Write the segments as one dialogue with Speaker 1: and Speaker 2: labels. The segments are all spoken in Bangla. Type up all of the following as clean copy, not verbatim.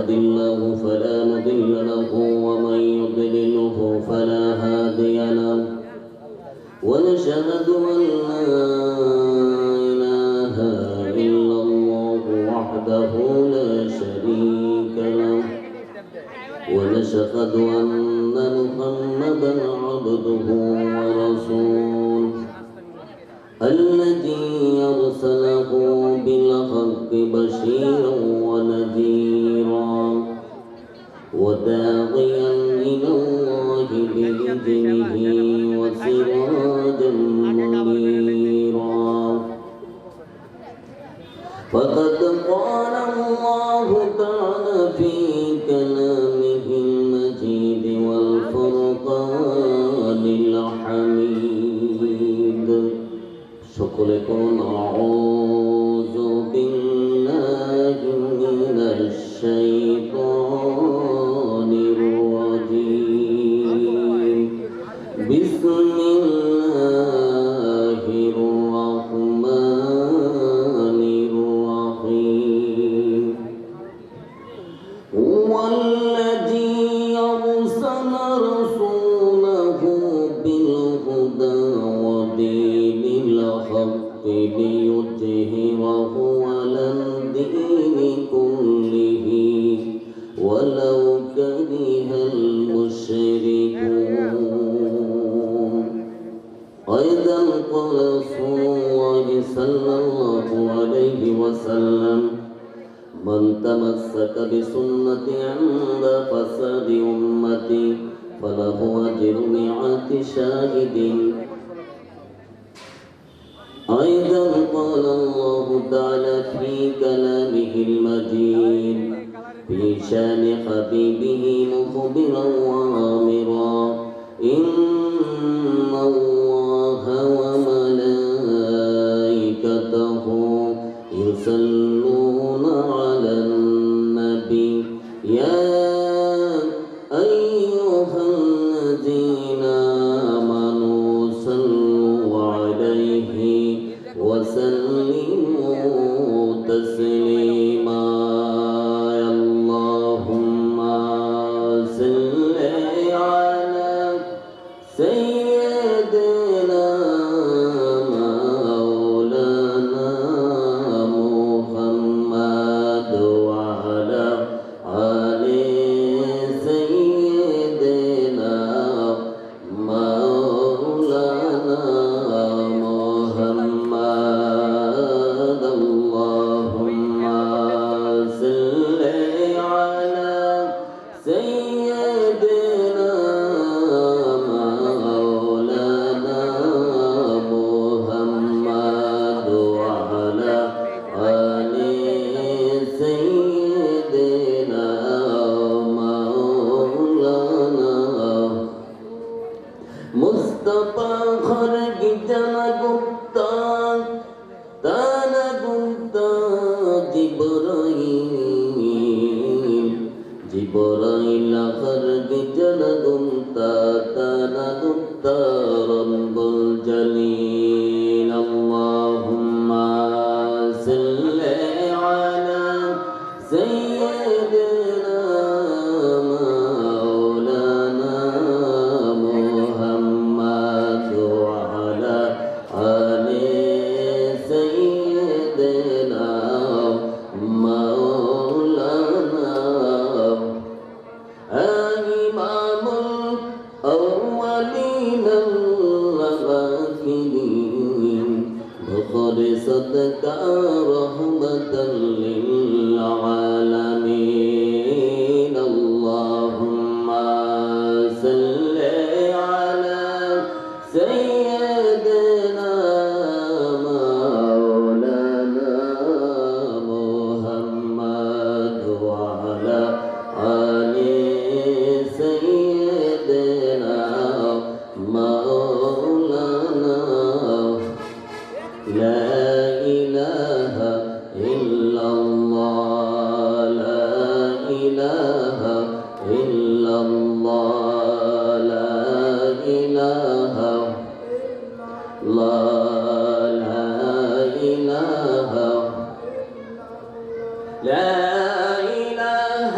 Speaker 1: يهده فلا مضل له ومن يضلله فلا هادي له ونشهد أن لا إله إلا الله وحده لا شريك له ونشهد أن محمدا عبده ورسوله الذي أرسله بالحق بشيرا ونذيرا وداعيا إلى الله بإذنه وسراجا منيرا فقد قال الله تعالى في كلامه المجيد والفرقان الحميد সকলেকুন আউযু বিল্লাহি মিনাশ শাইতানির রাজীম বিসমিল্লাহির রাহমানির রাহিম ওয়াল্লাযী আরসালা রাসূলাহু বিল হুদা ওয়া দীনিল হক লিইয়ুযহিরাহু আলাদ-দীনি কুল্লিহি ওয়ালাউ কারিহাল মুশরিকুন। أيضا قال رسول الله صلى الله عليه وسلم من تمسك بسنتي عند فساد أمتي فله أجر 100 شاهد. أيضا قال الله تعالى في كلامه المجيد في شان حبيبه مخبرا وآمرا إن الله وملائكته يصلون على النبي يا أيها الذين آمنوا صلوا عليه وسلموا تسليما. اللهم صل على سيدنا مولانا محمد وعلى آل سيدنا مولانا محمد. اللهم صل على سيدنا مولانا محمد وعلى آل سيدنا مولانا মুস্তাফা খরগি জানা গুপ্তা তানা গুপ্তা জিবরাইল খরগি জানা গুপ্তা তানা গুপ্তা রব্বুল জলিল. আল্লাহুম্মা সাল্লি আলা সাইয়্যিদিনা মাওলানা মুহাম্মদ ওয়া আলা আলি সাইয়্যিদিনা মাওলানা. ইমামুল আউয়ালিন ওয়াল আখিরিন বখরে সদকা রহমাতাল লিল আলামিন. আল্লাহুম্মা সাল্লি আলা সাইয়্যিদিনা মাওলানা মুহাম্মদ ওয়া আলা আলি সাইয়্যিদিনা মাওলানা. লা ইলাহা ইল্লাল্লাহ লা ইলাহা ইল্লাল্লাহ লা ইলাহা লা ইলাহা لا إله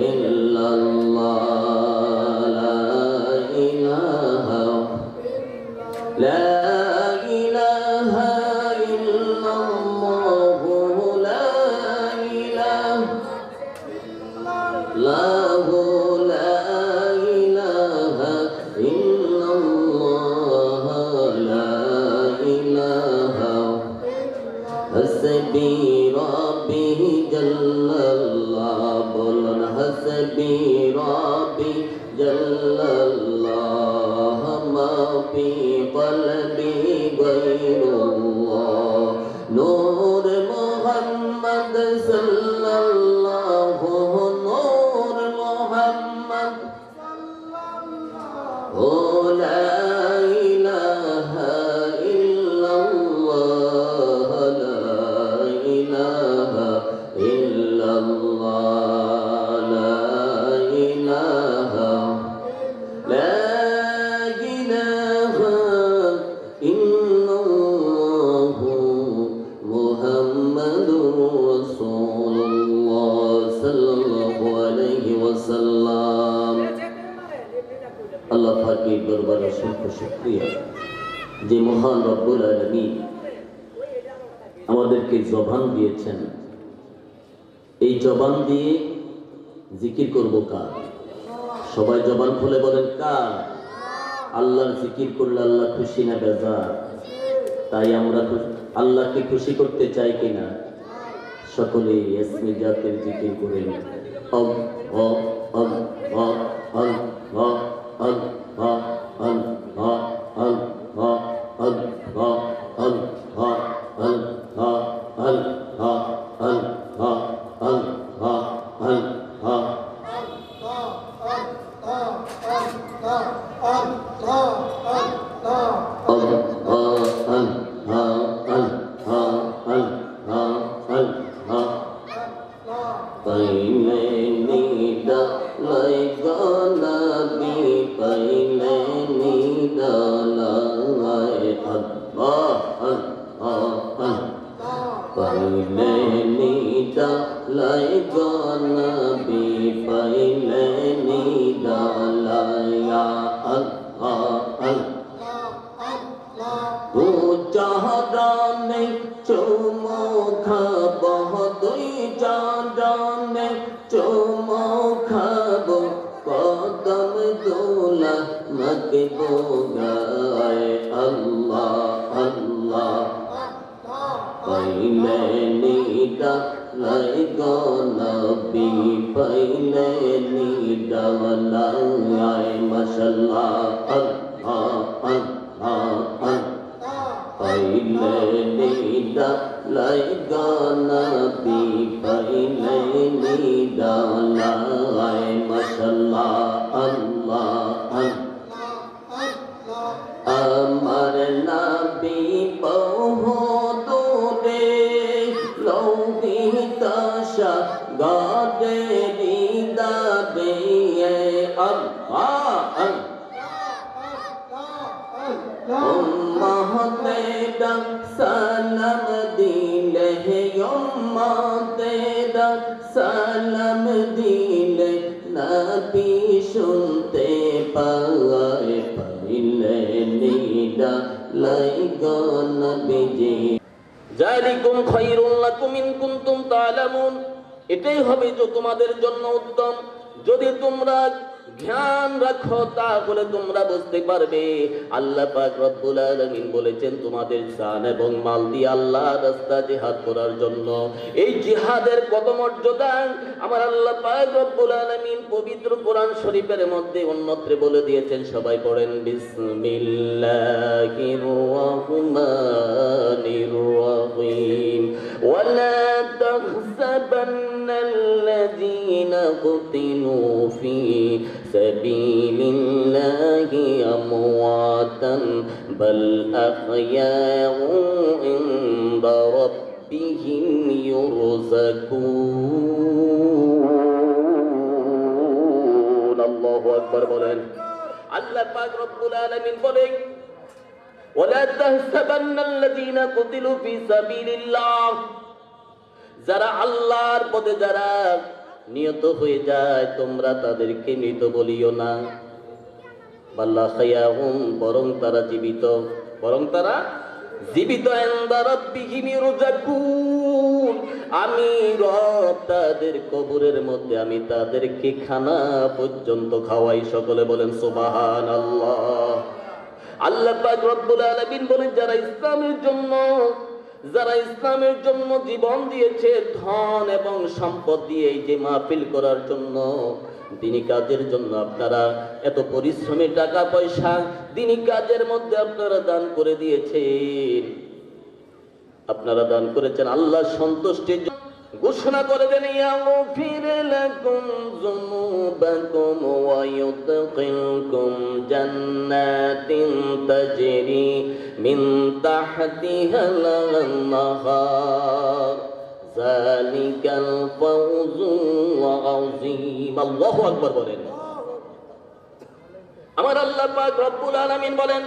Speaker 1: illallah, la ilaha illallah, la ilaha lahu, la ilaha illallah, la ilaha hasbi rabbi jallallah, bolun hasbi rabbi jallallah, ma fi qalbi ghayrullah, nur Muhammad sallallahu, nur Muhammad, oh la ilaha illallah, la ilaha illallah, la ilaha, la ilaha illallah, Muhammadur Rasulullah sallallahu alaihi wasallam। আল্লাহ পাকের দরবারে অসংখ্য শুকরিয়া যে মহান রব্বুল আলামিন আমাদেরকে জবান দিয়েছেন। এই জবান দিয়ে জিকির করব কার? সবাই জবান খুলে বলেন কার? আল্লাহর জিকির করলে আল্লাহ খুশি না বেজার? তাই আমরা আল্লাহকে খুশি করতে চাই কিনা? সকলে ইসমি জাতের জিকির করেন। আল্লাহ আল্লাহ আল্লাহ আল্লাহ আল্লাহ আল্লাহ আল্লাহ আল্লাহ আল্লাহ আল্লাহ আল্লাহ আল্লাহ আল্লাহ যালিকুম খায়রুল লাকুম ইন কুনতুম তা'লামুন, এটাই হবে যে তোমাদের জন্য উত্তম যদি তোমরা জ্ঞান রাখো, তাহলে তোমরা বুঝতে পারবে। আল্লাহ পাক রব্বুল আলামিন বলেছেন তোমাদের জান এবং মাল দিয়ে আল্লাহর রাস্তায় জিহাদ করার জন্য। এই জিহাদের কত মর্যাদা আমার আল্লাহ পাক রব্বুল আলামিন পবিত্র কোরআন শরীফের মধ্যে অন্যত্র বলে দিয়েছেন। সবাই পড়েন বিসমিল্লাহির রাহমানির রাহিম। ওয়ালা তাহসাবান্নাল্লাযীনা কুতিলু ফি সাবিলিল্লাহি আমওয়াতান বাল আহইয়াউ ইনদা রাব্বিহিম ইউরযাকুন। আল্লাহু আকবার বলেন। আল্লাহ পাক রব্বুল আলামিন বলেন ওয়ালা তাহসাবান্নাল্লাযীনা কুতিলু ফি সাবিলিল্লাহ, যারা আল্লাহর পথে যারা নিয়ত হয়ে যায়, তোমরা তাদেরকে মৃত বলিও না, বাল্লা খায়াহুম, বরং তারা জীবিত, বরং তারা জীবিত। ইনদা রাব্বিহিম ইরজাকুন, আমি রব তাদের কবরের মধ্যে আমি তাদেরকে খানা পর্যন্ত খাওয়াই। সকলে বলেন সুবহানাল্লাহ। আল্লাহ পাক রব্বুল আলামিন বলেন, যারা ইসলামের জন্য জীবন দিয়েছে, ধন এবং সম্পদ দিয়ে এই যে মাহফিল করার জন্য, দিনী কাজের জন্য আপনারা এত পরিশ্রমী টাকা পয়সা দিনী কাজের মধ্যে আপনারা দান করে দিয়েছেন, আপনারা দান করেছেন আল্লাহ সন্তুষ্টির জন্য। ঘোষণা করে দেন, ইয়াগফির লাকুম যুনুবাকুম ওয়া ইউদখিলকুম জান্নাতিন তাজরি মিন তাহতিহাল আনহার, যালিকাল ফাওজুল আযীম। আল্লাহু আকবার বলেন। আমার আল্লাহ পাক রব্বুল আলামিন বলেন,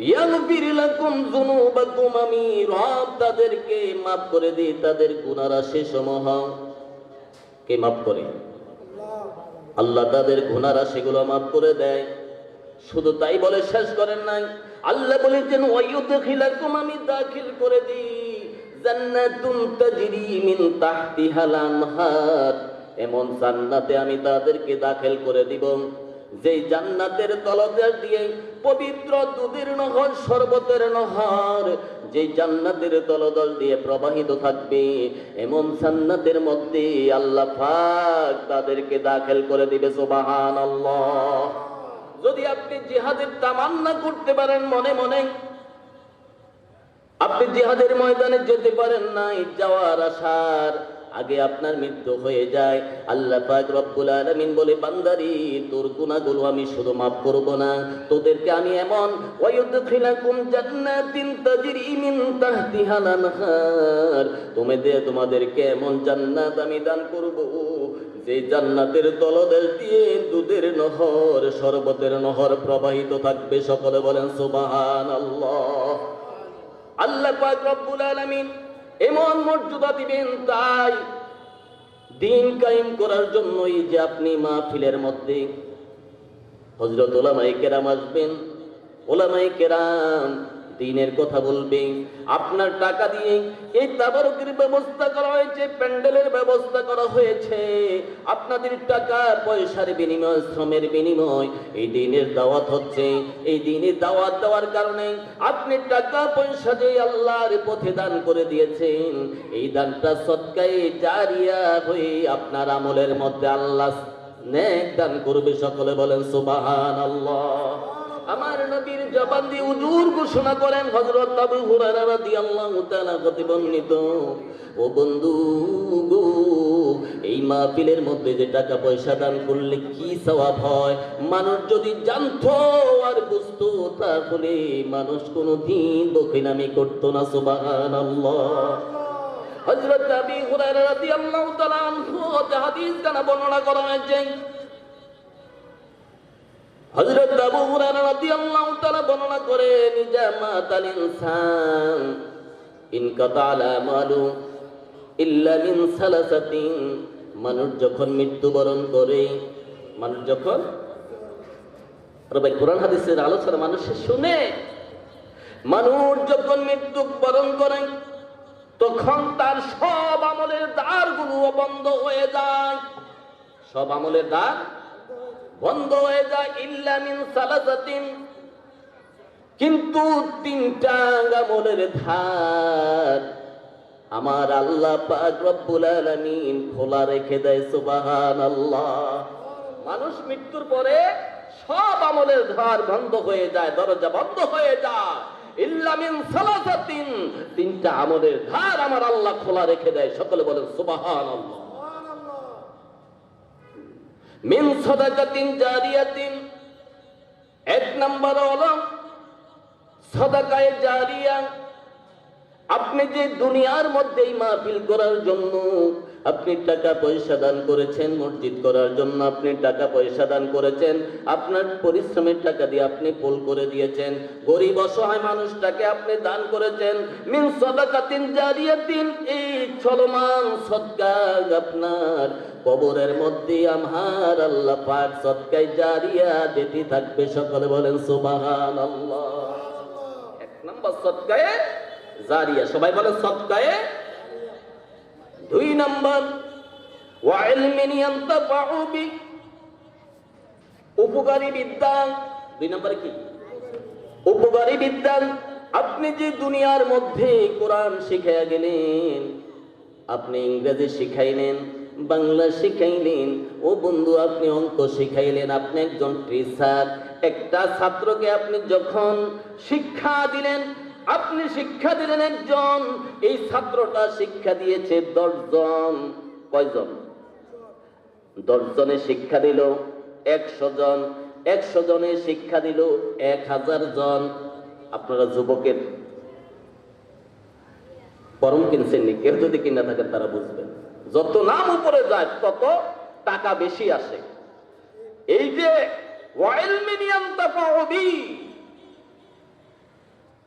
Speaker 1: ইয়াগফির লাকুম যুনুবাকুম, আমি রব তাদেরকে মাফ করে দিই তাদের গুনাহ রাশি সমূহ। কে মাফ করে? আল্লাহ তাদের গুনাহ রাশিগুলো মাফ করে দেয়। শুধু তাই বলে শেষ করেন নাই, আল্লাহ বলেছেন ওয়ায়ুদখিলাকুম, আমি দাখিল করে দিই জান্নাতুন তাজরি মিন তাহতিহাল আনহার, এমন জান্নাতে আমি তাদেরকে দাখিল করে দিব যেই জান্নাতের তলদেশ দিয়ে পবিত্র দুধের নহর, শরবতের নহর, যেই জান্নাতের তলদেশ দিয়ে প্রবাহিত থাকবে, এমন জান্নাতের মধ্যে আল্লাহ পাক তাদেরকে দাখিল করে দিবে। সুবহানাল্লাহ। যদি আপনি জিহাদের তামান্না করতে পারেন মনে মনে, আপনি জিহাদের ময়দানে যেতে পারেন নাই, যাওয়ার আশার আগে আপনার মৃত্যু হয়ে যায়, আল্লাহ পাক রব্বুল আলামিন বলে, বান্দারি তোর গুনাহগুলো আমি শুধু মাফ করব না, তোদেরকে আমি এমন ওয়ায়ুদখিলাকুম জান্নাতিন তাজরি মিন তাহতিহাল আনহার, তোমাদেরকে এমন জান্নাত আমি দান করব যে জান্নাতের তলদেশ দিয়ে দুধের নহর, শরবতের নহর প্রবাহিত থাকবে। সকলে বলেন সুবহানাল্লাহ। আল্লাহ পাক রব্বুল আলামিন এমন মর্যাদা দিবেন, তাই দিন কায়েম করার জন্যই যে আপনি মাহফিলের মধ্যে হযরত উলামায়ে কেরাম আসবেন, উলামায়ে কেরাম দ্বীনের কথা বলবেন, আপনার টাকা দিয়ে এই তাবারুকের ব্যবস্থা করা হয়েছে, প্যান্ডেলের ব্যবস্থা করা হয়েছে, আপনাদের টাকা পয়সার বিনিময়, শ্রমের বিনিময় এই দ্বীনের দাওয়াত হচ্ছে। এই দ্বীনের দাওয়াত দেওয়ার কারণে আপনি টাকা পয়সা যে আল্লাহর পথে দান করে দিয়েছেন, এই দানটা সদকায়ে জারিয়া হয়ে আপনার আমলের মধ্যে আল্লাহ নেক দান করবে। সকলে বলেন সুবহানাল্লাহ। আমার নবীর জবান দিয়ে হুজুর ঘোষণা করেন, হযরত আবু হুরায়রা রাদিয়াল্লাহু তাআলা হতে বর্ণিত, ও বন্ধু গো, এই মাহফিলের মধ্যে যে টাকা পয়সা দান করলে কি সওয়াব হয়, মানুষ যদি জানতো আর বুঝতো, তাহলে মানুষ কোনোদিন বখিনামি করতো না। সুবহানাল্লাহ। হযরত আবু হুরায়রা রাদিয়াল্লাহু তাআলা আনহু হাদিস কানা বর্ণনা করা হয়েছে, হযরত আবু হুরায়রা রাদিয়াল্লাহু তাআলা বর্ণনা করেন, জামাতাল ইনসান ইনকাতা আমালু ইল্লা মিন সালাসাতিন, মানুষ যখন মৃত্যুবরণ করে, মানুষ যখন কোরআন হাদিসের আলোচনা মানুষে শুনে, মানুষ যখন মৃত্যুবরণ করে তখন তার সব আমলের দ্বারগুলো বন্ধ হয়ে যায়, সব আমলের দ্বার বন্ধ হয়ে যায়, ইল্লা মিন সালাসাতিন, কিন্তু তিনটা আমলের ধার আমার আল্লাহ পাক রব্বুল আলামিন খোলা রেখে দেয়। সুবহানাল্লাহ। মানুষ মৃত্যুর পরে সব আমলের ধার বন্ধ হয়ে যায়, দরজা বন্ধ হয়ে যায়, ইল্লা মিন সালাসাতিন, তিনটা আমলের ধার আমার আল্লাহ খোলা রেখে দেয়। সকলে বলেন সুবহানাল্লাহ। মিন সাদাকাতিন জারিয়াতিন, এক নম্বর হলো সাদাকায়ে জারিয়া। আপনি যে দুনিয়ার মধ্যেই মাহফিল করার জন্য আপনি টাকা পয়সা দান করেছেন, মসজিদ করার জন্য আপনি টাকা পয়সা দান করেছেন, আপনার পরিশ্রমের টাকা দিয়ে আপনি পোল করে দিয়েছেন, গরিব অসহায় মানুষটাকে আপনি দান করেছেন, মিন সাদাকাতিন জারিয়াতিন, এই চলমান সদকা আপনার কবরের মধ্যে আমার আল্লাহ পাক সদকায়ে জারিয়া দিতে থাকবে। সকলে বলেন সুবহানাল্লাহ। এক নাম্বার সদকায়ে জারিয়া, সবাই বলেন সদকায়ে। দুই নাম্বার ওয়া ইলমিন ইয়ানতাফাউ বি, উপকারী বিদ্যা। দুই নাম্বারে কি? উপকারী বিদ্যা। আপনি যে দুনিয়ার মধ্যে কোরআন শিখাইয়া গেলেন, আপনি ইংরেজি শিখাইলেন, বাংলা শিখাইলেন, ও বন্ধু আপনি অঙ্ক শিখাইলেন, আপনি একজন টিচার। একটা ছাত্রকে আপনি যখন শিক্ষা দিলেন, আপনি শিক্ষা দিলেন একজন, এই ছাত্রটা শিক্ষা দিয়েছে 10 জন। কয়জন? 10 জনে শিক্ষা দিল 100 জন, 100 জনে শিক্ষা দিল 1000 জন। আপনারা যুবকের ফর্ম কিনছেন নি? কেউ যদি কিনা থাকেন তারা বুঝবেন, যত নাম উপরে যায় তত টাকা বেশি আসে। এই যে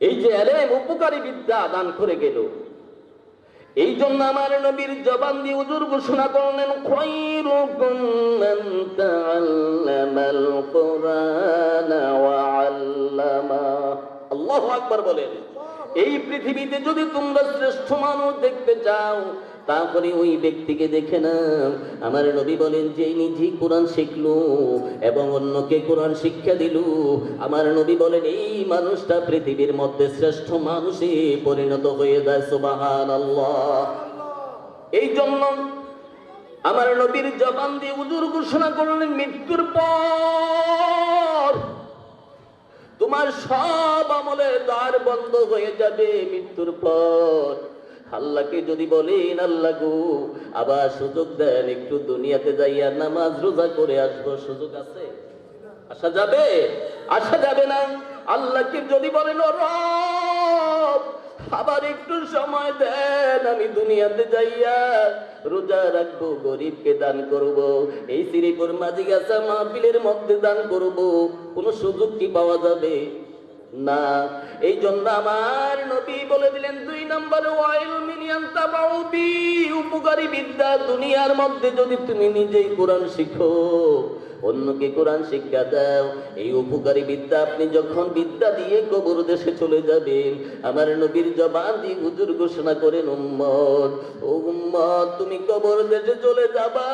Speaker 1: এই যে এলেম, উপকারী বিদ্যা দান করে গেল, এই জন্য আমার নবীর জবান দিয়ে হুজুর ঘোষণা করলেন, খায়রুকুম মান তাআল্লামাল কুরআনা ওয়া আল্লামা। আল্লাহু আকবার বলেন। এই পৃথিবীতে যদি তোমরা শ্রেষ্ঠ মানুষ দেখতে চাও, তারপরে ওই ব্যক্তিকে দেখে না। আমার নবী বলেন, যে নিজেই কোরআন শিখলো এবং অন্যকে কোরআন শিক্ষা দিল, আমার নবী বলেন এই মানুষটা পৃথিবীর মধ্যে শ্রেষ্ঠ মানুষে পরিণত হয়ে যায়। সুবহানাল্লাহ। এই জন্য আমার নবীর জবান দিয়ে হুজুর ঘোষণা করলেন, মৃত্যুর পর তোমার সব আমলের দ্বার বন্ধ হয়ে যাবে। মৃত্যুর পর আল্লাহকে যদি বলেন, আল্লাহ গো আবার সুযোগ দেন, একটু দুনিয়াতে যাইয়া নামাজ রোজা করে আসবো, সুযোগ আছে? আসা যাবে? আসা যাবে না। আল্লাহকে যদি বলেন, ও রব আবার একটু সময় দেন, আমি দুনিয়াতে যাইয়া রোজা রাখবো, গরিবকে দান করব, এই শ্রীপুর মাঝিগাছা মাহফিলের মধ্যে দান করব, কোনো সুযোগ কি পাওয়া যাবে? না। এই জন্য আমার নবী বলে দিলেন, 2 নম্বরে ওয়াইল মিনিয়ান তাবাউবি, উপকারী বিদ্যা। দুনিয়ার মধ্যে যদি তুমি নিজেই কোরআন শিখো, অন্যকে কোরআন শিক্ষা দাও, এই উপকারী বিদ্যা আপনি যখন বিদ্যা দিয়ে কবর দেশে চলে যাবেন, আমার নবীর জবান দিয়ে হুজুর ঘোষণা করেন, উম্মত ও উম্মত তুমি কবর দেশে চলে যাবা,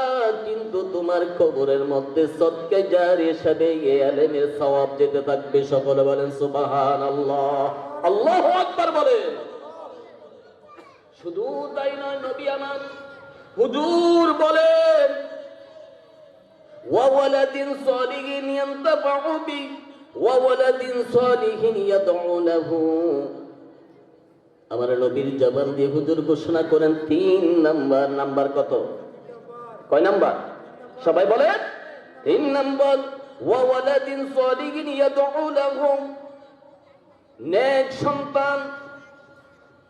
Speaker 1: কিন্তু তোমার কবরের মধ্যে সদকায়ে জারিয়া হিসাবে এই ইলমের সওয়াব যেতে থাকবে। সকলে বলেন সুবহানাল্লাহ। আল্লাহু আকবার বলেন। শুধু তাই নয়, নবী আমার হুজুর বলেন, وولد صالح ينتفع به وولد صالح يدعو له। আমার নবীর জবান দিয়ে হুজুর ঘোষণা করেন 3 নাম্বার। নাম্বার কত? কয় নাম্বার? সবাই বলেন 3 নাম্বার। وولد صالح يدعو له, নেক সন্তান।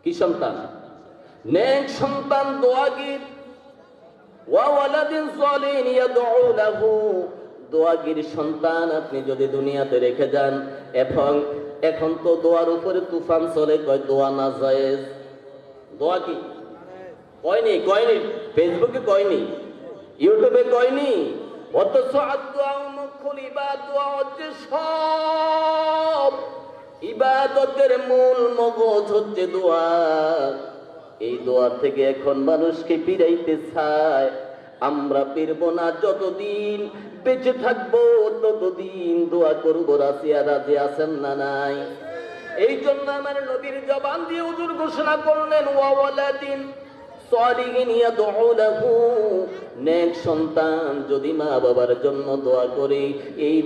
Speaker 1: কি সন্তান? নেক সন্তান, দোয়াগীর। ওয়ালাদিন সালিহিন ইয়াদউ লাহু, দোয়াগীর সন্তান আপনি যদি দুনিয়াতে রেখে যান, এখন তো দোয়ার উপরে তুফান চলে, কয় দোয়া না জায়েজ। দোয়া কি? কয়নি, কয়নি, ফেসবুকে কয়নি, ইউটিউবে কয়নি, অথচ দোয়া মুখুল ইবাদত। দোয়া হচ্ছে সব ইবাদতের মূল মগজ হচ্ছে দোয়া। এই দোয়া থেকে এখন মানুষকে ফিরাইতে চায়। আমরা ফিরব না, যতদিন বেঁচে থাকবো ততদিন দোয়া করবো। রাজিয়া রাজি আছেন না নাই? এই জন্য আমার নবীর জবান দিয়ে হুজুর ঘোষণা করলেন, ওয়ালাদিন সালিহিন ইয়াদউ লাহু, নেক সন্তান যদি মা বাবার জন্য দোয়া করে, এই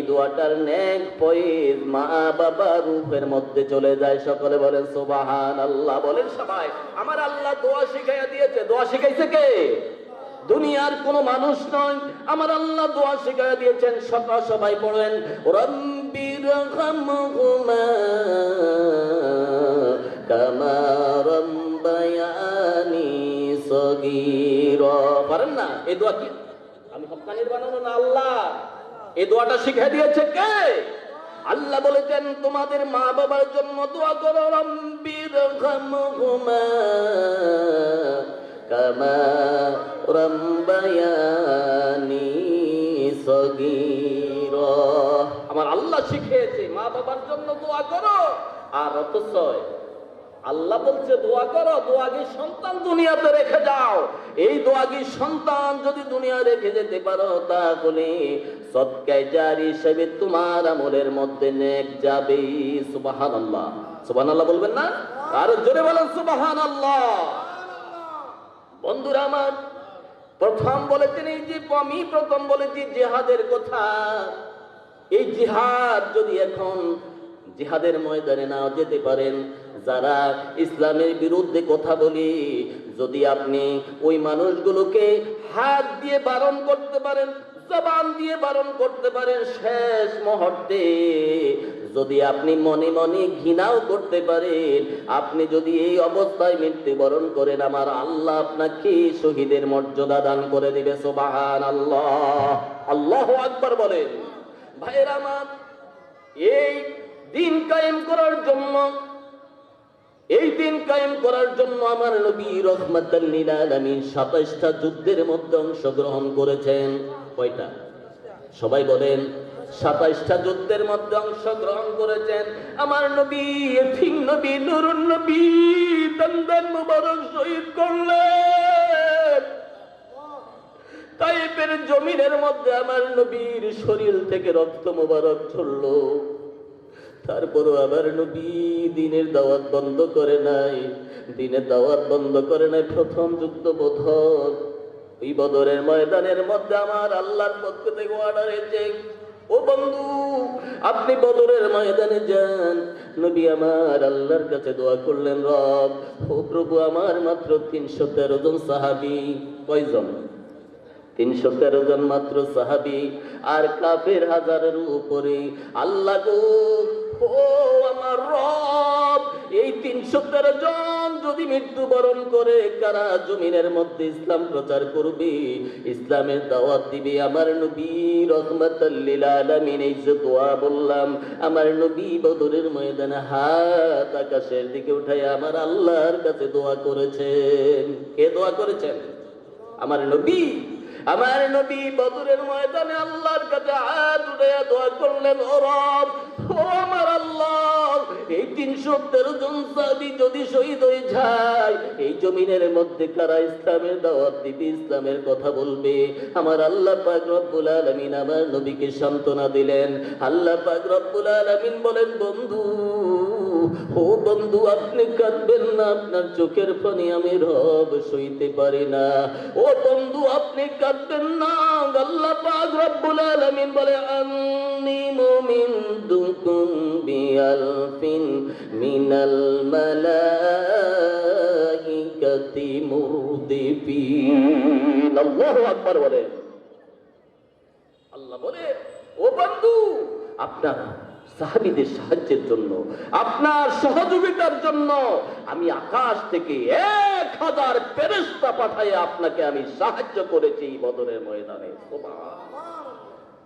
Speaker 1: দোয়াটার নেক ফয়েজ মা বাবার রূহের মধ্যে চলে যায়। সকলে বলেন সুবহানাল্লাহ। বলেন সবাই, আমার আল্লাহ দোয়া শিখাইয়া দিয়েছে। দোয়া শিখাইছে কে? দুনিয়ার কোন মানুষ নয়, আমার আল্লাহ দোয়া শিখাইয়া দিয়েছেন। সবাই পড়েন, রব্বিরহামহুমা কামা রাব্বায়ানি সগীরা। পারেন না? এই দোয়া কি আমি হক্কানির বানানো না, আল্লাহ এই দোয়াটা শিখিয়ে দিয়েছে কে? আল্লাহ বলেছেন, তোমাদের মা বাবার জন্য দোয়া করো, রব্বিরহামহুমা কামা রাব্বায়ানি সগীরা। আমার আল্লাহ শিখিয়েছে মা বাবার জন্য দোয়া করো, আর অথচ আল্লাহ বলছে দোয়া করো, দোয়াগী সন্তান দুনিয়াতে রেখে যাও। এই দোয়াগী সন্তান যদি দুনিয়া রেখে যেতে পারো, তাহলে সদকায়ে জারি হিসেবে তোমার আমলের মধ্যে নেক যাবে। সুবহানাল্লাহ, সুবহানাল্লাহ বলবেন না? আর জোরে বলেন সুবহানাল্লাহ। বন্ধুরা আমার, প্রথম বলেছেন এই যে আমি প্রথম বলেছি জিহাদের কথা। এই জিহাদ যদি এখন জিহাদের ময়দানে না যেতে পারেন, যারা ইসলামের বিরুদ্ধে কথা বলি, যদি আপনি ওই মানুষগুলোকে হাত দিয়ে বারণ করতে পারেন, জবান দিয়ে বারণ করতে পারেন, শেষ মুহূর্তে যদি আপনি মনে মনে ঘৃণাও করতে পারেন, আপনি যদি এই অবস্থায় মৃত্যুবরণ করেন, আমার আল্লাহ আপনাকে শহীদের মর্যাদা দান করে দিবে। সুবহানাল্লাহ, আল্লাহু আকবার বলেন। ভাইয়েরা আমার, এই দিন কায়েম করার জন্য, এই দিন কায়েম করার জন্য আমার নবী রাহমাতাল লিল আলামিন 27টা যুদ্ধের মধ্যে অংশগ্রহণ করেছেন। কয়টা? সবাই বলেন। 27টা যুদ্ধের মধ্যে অংশগ্রহণ করেছেন আমার নবী। ঠিক নবী, নুরুন নবী, দন্দন মুবারক শহীদ করলেন। তাইফের জমিনের মধ্যে আমার নবীর শরীর থেকে রক্ত মুবারক ঝরলো। তারপরও আমার নবী দ্বীনের দাওয়াত বন্ধ করে নাই, দ্বীনের দাওয়াত বন্ধ করে নাই। প্রথম যুদ্ধ বদর, ওই বদরের ময়দানের মধ্যে আমার আল্লাহর পক্ষ থেকে অর্ডার এসেছে, ও বন্ধু আপনি বদরের ময়দানে যান। নবী আমার আল্লাহর কাছে দোয়া করলেন, রব ও প্রভু, আমার মাত্র 313 জন সাহাবী। কয়জন? 313 জন মাত্র সাহাবী, আর কাফের হাজারের উপরে। আল্লাহ গো, ও আমার রব, এই 313 জন যদি মৃত্যুবরণ করে, কারা জমিনের মধ্যে ইসলাম প্রচার করবে, ইসলামের দাওয়াত দিবে? আমার নবী রাহমাতাল লিল আলামিন এই যে দোয়া বললাম, আমার নবী বদরের ময়দানে হাত আকাশের দিকে উঠায় আমার আল্লাহর কাছে দোয়া করেছেন। কে দোয়া করেছেন? আমার নবী। আমার নবী বদরের ময়দানে আল্লাহর কাছে হাত উঠাইয়া দোয়া করলেন, ও রব, ও আমার আল্লাহ, এই 313 জন সাহাবী যদি শহীদ হয়ে যায়, এই জমিনের মধ্যে কারা ইসলামের দাওয়াত দিবে, ইসলামের কথা বলবে? আমার আল্লাহ পাক রব্বুল আলামিন আমার নবীকে সান্ত্বনা দিলেন। আল্লাহ পাক রব্বুল আলামিন বলেন, বন্ধু, ও বন্ধু, আপনি কাঁদবেন না, আপনার চোখের পানি আমি রব সইতে পারি না। ও বন্ধু, আপনি কাঁদবেন না। আল্লাহ পাক রব্বুল আলামিন বলে, আন্নী মুমিনতুকুম বিআলফিন মিনাল মালাইকাতি মুরদিফিন। আল্লাহু আকবার বলে। আল্লাহ বলে, ও বন্ধু, আপনার সাহাবীদের সাহায্যের জন্য, আপনার সহযোগিতার জন্য আমি আকাশ থেকে 1000 ফেরেশতা পাঠিয়ে আপনাকে আমি সাহায্য করেছি বদরের ময়দানে।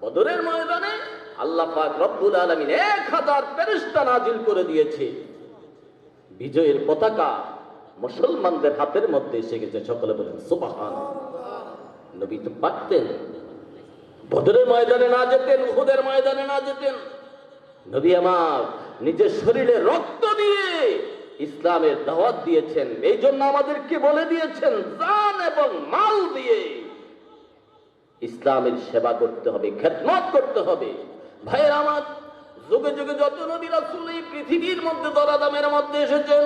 Speaker 1: বদরের ময়দানে আল্লাহ পাক রব্বুল আলামিন 1000 ফেরেশতা নাজিল করে দিয়েছে। বিজয়ের পতাকা মুসলমানদের হাতের মধ্যে এসে গেছে। সকলে বলেন সুবহানাল্লাহ। নবী তো পারতেন বদরের ময়দানে না যেতেন, উহুদের ময়দানে না যেতেন। নবী আমার নিজের শরীরে রক্ত দিয়ে ইসলামের দাওয়াত দিয়েছেন। এই জন্য আমাদেরকে বলে দিয়েছেন, জান এবং মাল দিয়ে ইসলামের সেবা করতে হবে, খেদমত করতে হবে। ভাইয়ের আমার, যুগে যুগে যত নবী রাসূল এই পৃথিবীর মধ্যে দরাদামের মধ্যে এসেছেন,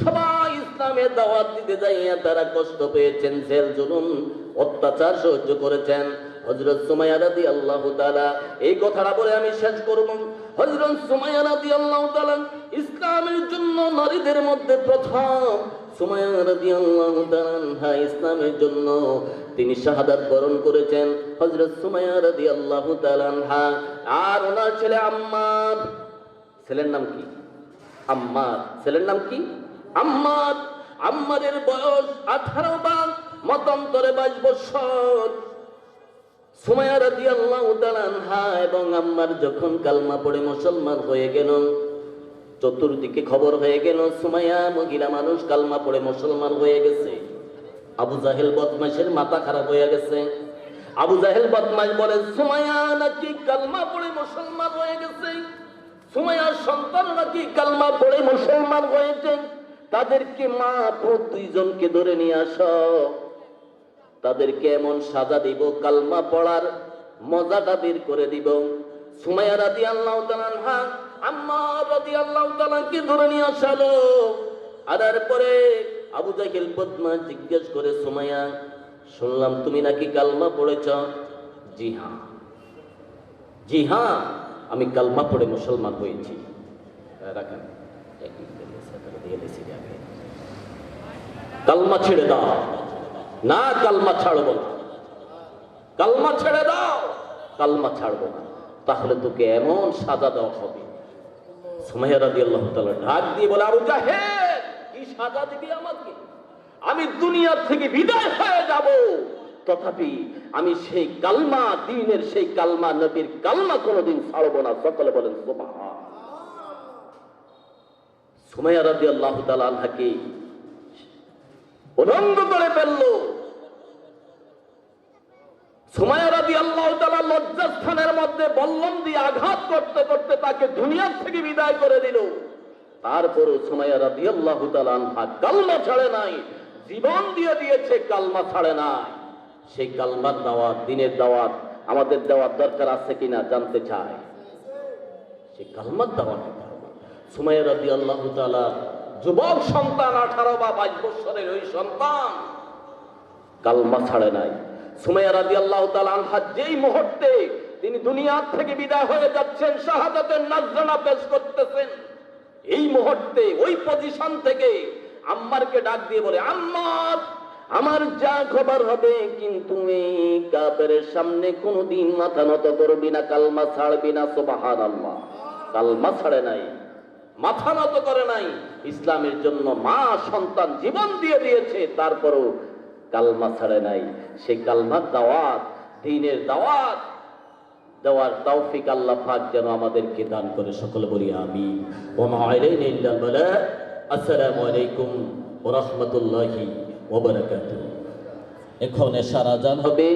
Speaker 1: সবাই ইসলামের দাওয়াত দিতে যাইয়া তারা কষ্ট পেয়েছেন, জেল জুলুম অত্যাচার সহ্য করেছেন। হযরত সুমাইয়া রাদিয়াল্লাহু তাআলা, এই কথাটা বলে আমি শেষ করব। হযরত সুমাইয়া রাদিয়াল্লাহু তাআলা ইসলামের জন্য নারীদের মধ্যে প্রথম, সুমাইয়া রাদিয়াল্লাহু তাআলা ইসলামের জন্য তিনি শাহাদাত বরণ করেছেন। হযরত সুমাইয়া রাদিয়াল্লাহু তাআলা, আর ওনার ছেলে আম্মার, ছেলের নাম কি? আম্মার। ছেলের নাম কি? আম্মার। আম্মারের বয়স 18 বা মতান্তরে 22 বছর। সুমাইয়া রাদিয়াল্লাহু তাআলা আনহা এবং আম্মার যখন কালমা পড়ে মুসলমান হয়ে গেল, চতুর্দিকে খবর হয়ে গেল সুমাইয়া মহিলা মানুষ কালমা পড়ে মুসলমান হয়ে গেছে। আবু জাহেল বদমাইশের মাথা খারাপ হয়ে গেছে। আবু জাহেল বদমাইশ বলে সুমাইয়া নাকি কালমা পড়ে মুসলমান হয়ে গেছে, সুমাইয়ার সন্তান নাকি কালমা পড়ে মুসলমান হয়েছে, তাদেরকে মা পুত দুইজনকে ধরে নিয়ে আসো, তাদেরকে এমন সাজা দিব, কালমা পড়ার মজাটা বের করে দিব। সুমাইয়া রাদিয়াল্লাহু তাআলা আনহা আম্মার রাদিয়াল্লাহু তাআলাকে ধরে নিয়ে আসালো। আনার পরে আবু জাহেল বদমাশ জিজ্ঞেস করে সুমাইয়া, শুনলাম তুমি নাকি কালমা পড়েছ? জি হ্যাঁ, জি হ্যাঁ, আমি কালমা পড়ে মুসলমান হয়েছি। রাখেন, কালমা ছেড়ে দাও। না, কালমা ছাড়বো না, কালমা ছেড়ে দাও। কালমা ছাড়বো না, তাহলে তোকে এমন সাজা দেওয়া হবে। সুমাইয়া রাদিয়াল্লাহু তাআলা ডাক দিয়ে বলে, আবু জাহেল কি সাজা দিবি আমাকে? আমি দুনিয়া থেকে বিদায় হয়ে যাব, তথাপি আমি সেই কালমা, দ্বীনের সেই কালমা, নবীর কালমা কোনোদিন ছাড়বো না। সকলে বলেন সুবহান। সুমাইয়া রাদিয়াল্লাহু তাআলা আনহাকে উলঙ্গ করে ফেললো। সুমাইয়া রাদিয়াল্লাহু তাআলা লজ্জাস্থানের মধ্যে বল্লম দিয়ে আঘাত করতে করতে তাকে দুনিয়া থেকে বিদায় করে দিল। তারপরও সুমাইয়া রাদিয়াল্লাহু তাআলা আনহা কালমা ছাড়ে নাই, জীবন দিয়ে দিয়েছে, কালমা ছাড়ে নাই। সেই কালমার দাওয়াত, দ্বীনের দাওয়াত আমাদের দেওয়ার দরকার আছে কিনা জানতে চাই। সেই কালমার দাওয়াত সুমাইয়া রাদিয়াল্লাহু তাআলা যুবক সন্তান, 18 বা 22 বছরের ওই সন্তান কালমা ছাড়ে নাই। সুমাইয়া রাদিয়াল্লাহু তাআলা আনহা যেই মুহূর্তে তিনি দুনিয়া থেকে বিদায় হয়ে যাচ্ছেন, শাহাদাতের নাজরানা পেশ করতেছেন, এই মুহূর্তে ওই পজিশন থেকে আম্মারকে ডাক দিয়ে বলে, আম্মার, আমার যা খবর হবে, কিন্তু এই কাফেরের সামনে কোনোদিন মাথা নত করবি না, কালমা ছাড়বি না। সুবহানাল্লাহ। কালমা ছাড়ে নাই, মাথা নত করে নাই। ইসলামের জন্য মা সন্তান জীবন দিয়ে দিয়েছে, তারপরও কালমা ছাড়ে নাই। সেই কালমার দাওয়াত, দ্বীনের দাওয়াত দেওয়ার তৌফিক আল্লাহ পাক যেন আমাদেরকে দান করে। সকলে বলি আমিন। ওয়া মা আলাইনা ইল্লাল বালাগ। আসসালামু আলাইকুম ওয়া রাহমাতুল্লাহি ওয়া বারাকাতুহু। এখন এশার আযান হবে।